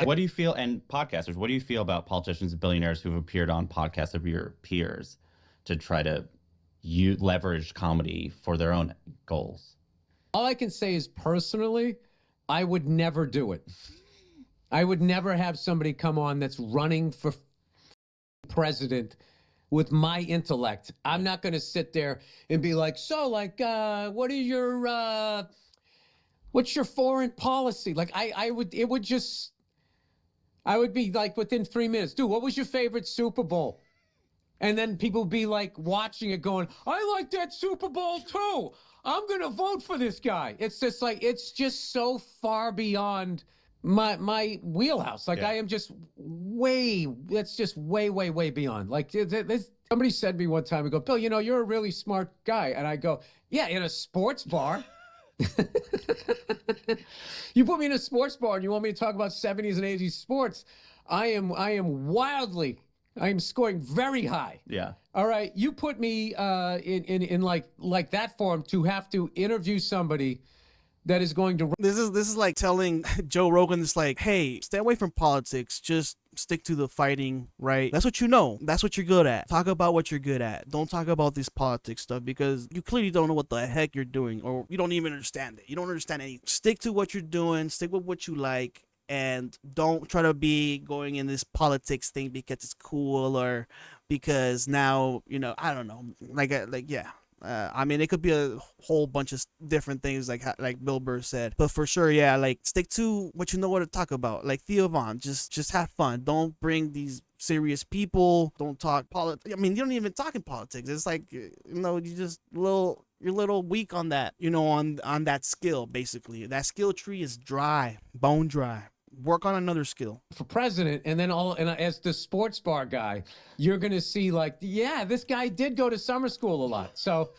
What do you feel, and podcasters, what do you feel about politicians and billionaires who've appeared on podcasts of your peers to try to leverage comedy for their own goals? All I can say is personally, I would never do it. I would never have somebody come on that's running for president with my intellect. I'm not going to sit there and be like, so, like, what are your, what's your foreign policy? Like, I would be like within 3 minutes, dude, what was your favorite Super Bowl? And then people would be like watching it going, I like that Super Bowl too. I'm going to vote for this guy. It's just like, it's just so far beyond my wheelhouse. Like, yeah. I am just that's just way beyond. Like, somebody said to me one time, I go, Bill, you're a really smart guy. And I go, yeah, in a sports bar. You put me in a sports bar and you want me to talk about 70s and 80s sports. I am scoring very high. Yeah. All right. You put me in like that form to have to interview somebody that is going to. This is like telling Joe Rogan, it's like, hey, stay away from politics. Just stick to the fighting, right? That's what you know. That's what you're good at. Talk about what you're good at. Don't talk about this politics stuff because you clearly don't know what the heck you're doing, or you don't even understand it. You don't understand anything. Stick to what you're doing. Stick with what you like. And don't try to be going in this politics thing because it's cool or because now, I don't know. Yeah. I mean, it could be a whole bunch of different things like Bill Burr said. But for sure, yeah, like stick to what you know what to talk about. Like Theo, just have fun. Don't bring these serious people. Don't talk politics. I mean, you don't even talk in politics. It's like, you just you're a little weak on that, on that skill, basically. That skill tree is dry, bone dry. Work on another skill for president, and then as the sports bar guy, you're gonna see like, yeah, this guy did go to summer school a lot, so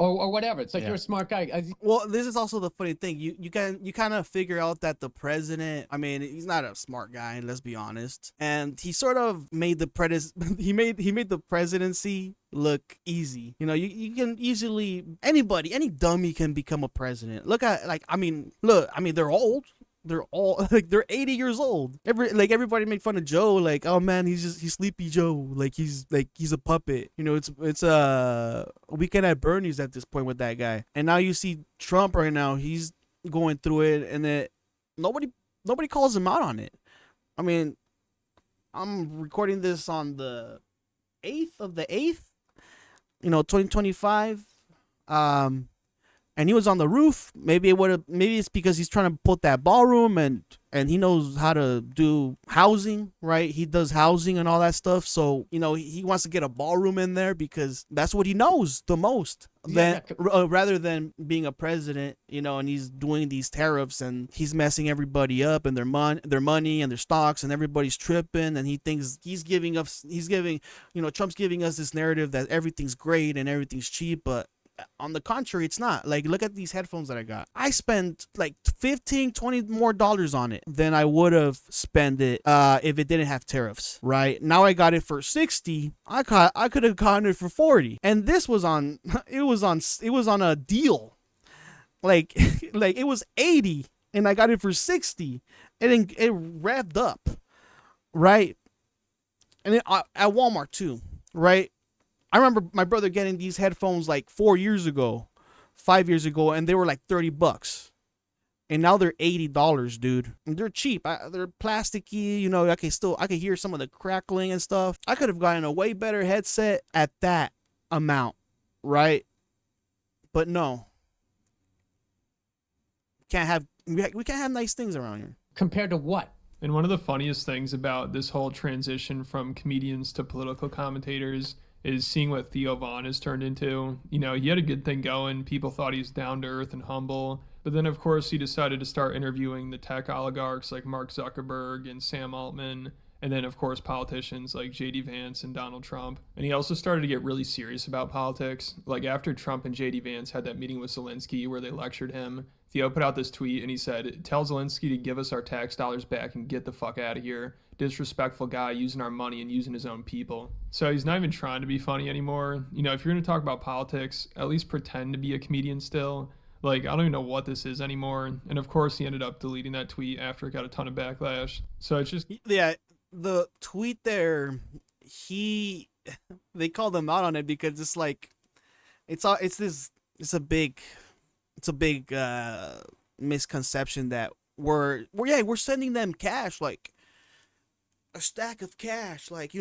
or whatever. It's like, yeah. You're a smart guy. Well, this is also the funny thing. You kind of figure out that the president, I mean, he's not a smart guy, let's be honest, and he sort of made the he made the presidency look easy. You can easily, any dummy can become a president. Look at they're old. They're all like, they're 80 years old. Everybody made fun of Joe, like, oh man, he's Sleepy Joe, like he's a puppet. It's Weekend at Bernie's at this point with that guy. And now you see Trump right now, he's going through it, and that nobody calls him out on it. I mean, I'm recording this on the 8th of the 8th, 2025. And he was on the roof. Maybe it's because he's trying to put that ballroom, and he knows how to do housing, right? He does housing and all that stuff. So, he wants to get a ballroom in there because that's what he knows the most. Yeah. Rather than being a president, and he's doing these tariffs and he's messing everybody up and their money and their stocks, and everybody's tripping, and he thinks Trump's giving us this narrative that everything's great and everything's cheap, but on the contrary, it's not. Like, look at these headphones that I got. I spent like $15-20 more on it than I would have spent it if it didn't have tariffs, right? Now I got it for $60. I could have gotten it for $40, and this was on it was on a deal. Like it was $80 and I got it for $60, and then it revved up, right? And then at Walmart too, right? I remember my brother getting these headphones like 4 years ago, 5 years ago, and they were like $30. And now they're $80, dude. And they're cheap. They're plasticky, I can hear some of the crackling and stuff. I could have gotten a way better headset at that amount, right? But no. We can't have nice things around here. Compared to what? And one of the funniest things about this whole transition from comedians to political commentators is seeing what Theo Von has turned into. He had a good thing going. People thought he was down to earth and humble. But then, of course, he decided to start interviewing the tech oligarchs like Mark Zuckerberg and Sam Altman. And then, of course, politicians like J.D. Vance and Donald Trump. And he also started to get really serious about politics. Like after Trump and J.D. Vance had that meeting with Zelensky where they lectured him, Theo put out this tweet and he said, "Tell Zelensky to give us our tax dollars back and get the fuck out of here. Disrespectful guy using our money and using his own people." So he's not even trying to be funny anymore. If you're going to talk about politics, at least pretend to be a comedian still. Like, I don't even know what this is anymore. And of course, he ended up deleting that tweet after it got a ton of backlash. So it's just, Yeah, the tweet there, he they called him out on it because it's like it's all it's a big misconception that we're sending them cash, like a stack of cash, like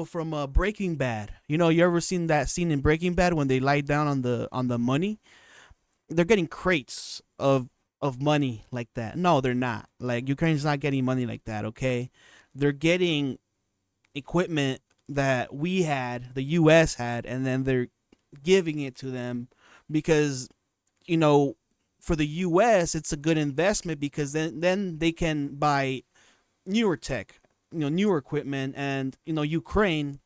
from Breaking Bad. You ever seen that scene in Breaking Bad when they lie down on the money? They're getting crates of money like that. No, they're not. Like, Ukraine's not getting money like that, okay? They're getting equipment that the US had, and then they're giving it to them because, for the US, it's a good investment because then they can buy newer tech, newer equipment, and, Ukraine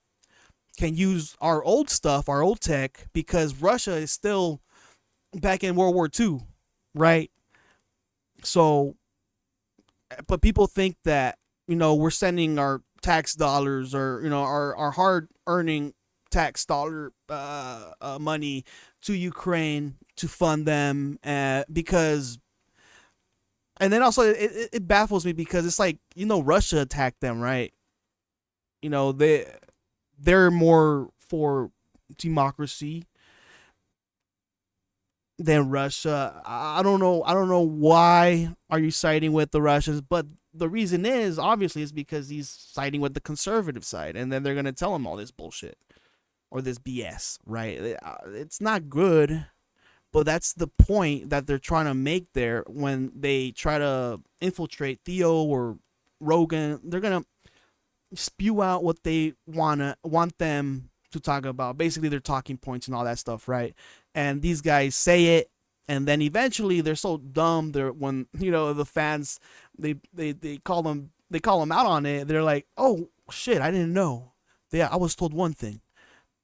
can use our old stuff, our old tech, because Russia is still back in World War II, right? So, but people think that, we're sending our tax dollars or, our hard earning tax dollar money to Ukraine to fund them because, and then also it baffles me because it's like, Russia attacked them, right? They're more for democracy than Russia. I don't know why are you siding with the Russians, but the reason is obviously is because he's siding with the conservative side, and then they're gonna tell him all this bullshit or this BS, right? It's not good, but that's the point that they're trying to make there when they try to infiltrate Theo or Rogan. They're gonna spew out what they want them to talk about, basically their talking points and all that stuff, right? And these guys say it, and then eventually they're so dumb. When the fans they call them out on it. They're like, oh shit, I didn't know. Yeah, I was told one thing,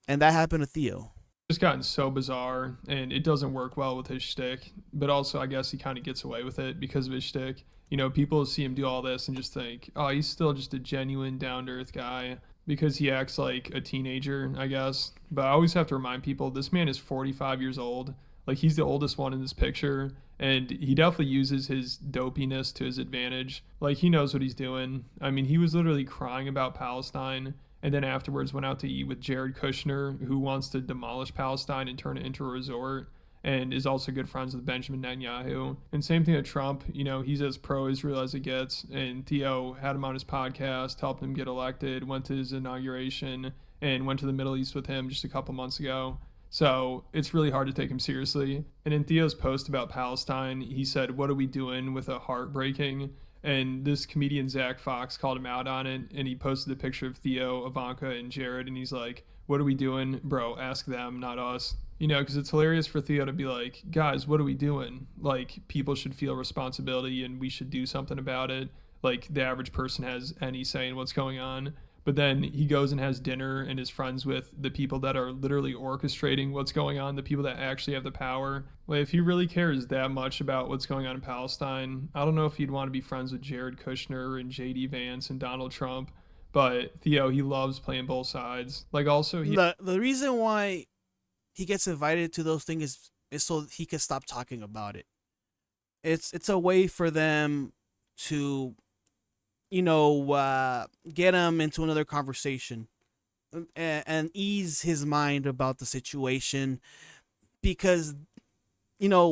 and that happened to Theo. just gotten so bizarre, and it doesn't work well with his shtick. But also, I guess he kind of gets away with it because of his shtick. People see him do all this and just think, oh, he's still just a genuine down to earth guy because he acts like a teenager, I guess. But I always have to remind people, this man is 45 years old. Like, he's the oldest one in this picture, and he definitely uses his dopiness to his advantage. Like, he knows what he's doing. I mean, he was literally crying about Palestine, and then afterwards went out to eat with Jared Kushner, who wants to demolish Palestine and turn it into a resort, and is also good friends with Benjamin Netanyahu. And same thing with Trump. He's as pro-Israel as it gets, and Theo had him on his podcast, helped him get elected, went to his inauguration, and went to the Middle East with him just a couple months ago. So it's really hard to take him seriously. And in Theo's post about Palestine, he said, what are we doing with a heartbreaking? And this comedian Zach Fox called him out on it, and he posted a picture of Theo, Ivanka, and Jared, and he's like, what are we doing? Bro, ask them, not us. Because it's hilarious for Theo to be like, guys, what are we doing? Like, people should feel responsibility and we should do something about it. Like, the average person has any say in what's going on. But then he goes and has dinner and is friends with the people that are literally orchestrating what's going on, the people that actually have the power. Like, if he really cares that much about what's going on in Palestine, I don't know if he'd want to be friends with Jared Kushner and JD Vance and Donald Trump. But Theo, he loves playing both sides. Like, also, the reason why he gets invited to those things is so he can stop talking about it. It's a way for them to get him into another conversation and ease his mind about the situation, because that's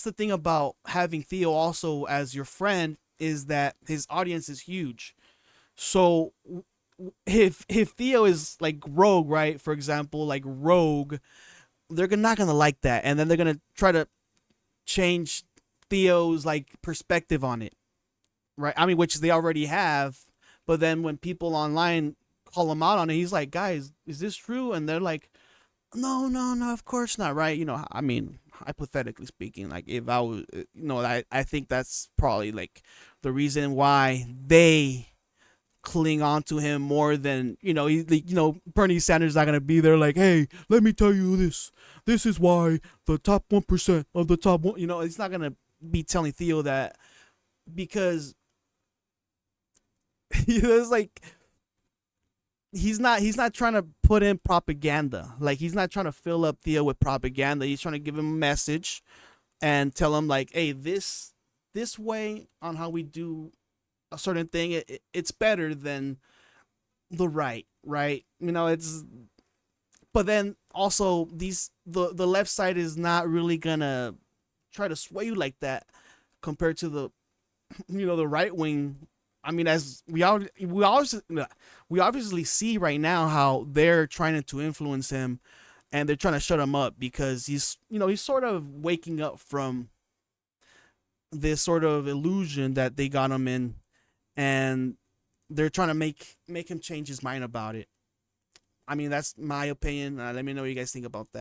the thing about having Theo also as your friend, is that his audience is huge. So if Theo is like Rogue, right, for example, like Rogue, they're not gonna like that, and then they're gonna try to change Theo's like perspective on it, right? I mean, which they already have, but then when people online call him out on it, he's like, guys, is this true? And they're like, no, of course not, right? I mean, hypothetically speaking, like, if I was, I think that's probably like the reason why they cling on to him more than, Bernie Sanders is not going to be there like, hey, let me tell you this is why the top 1% of the top one, it's not going to be telling Theo that, because it's like, he's not trying to put in propaganda. Like, he's not trying to fill up Theo with propaganda. He's trying to give him a message and tell him like, hey, this way on how we do a certain thing, it's better than the right. You know, it's, but then also the left side is not really gonna try to sway you like that compared to the, you know, the right wing. I mean, as we obviously see right now how they're trying to influence him, and they're trying to shut him up because he's sort of waking up from this sort of illusion that they got him in, and they're trying to make him change his mind about it. I mean, that's my opinion. Let me know what you guys think about that.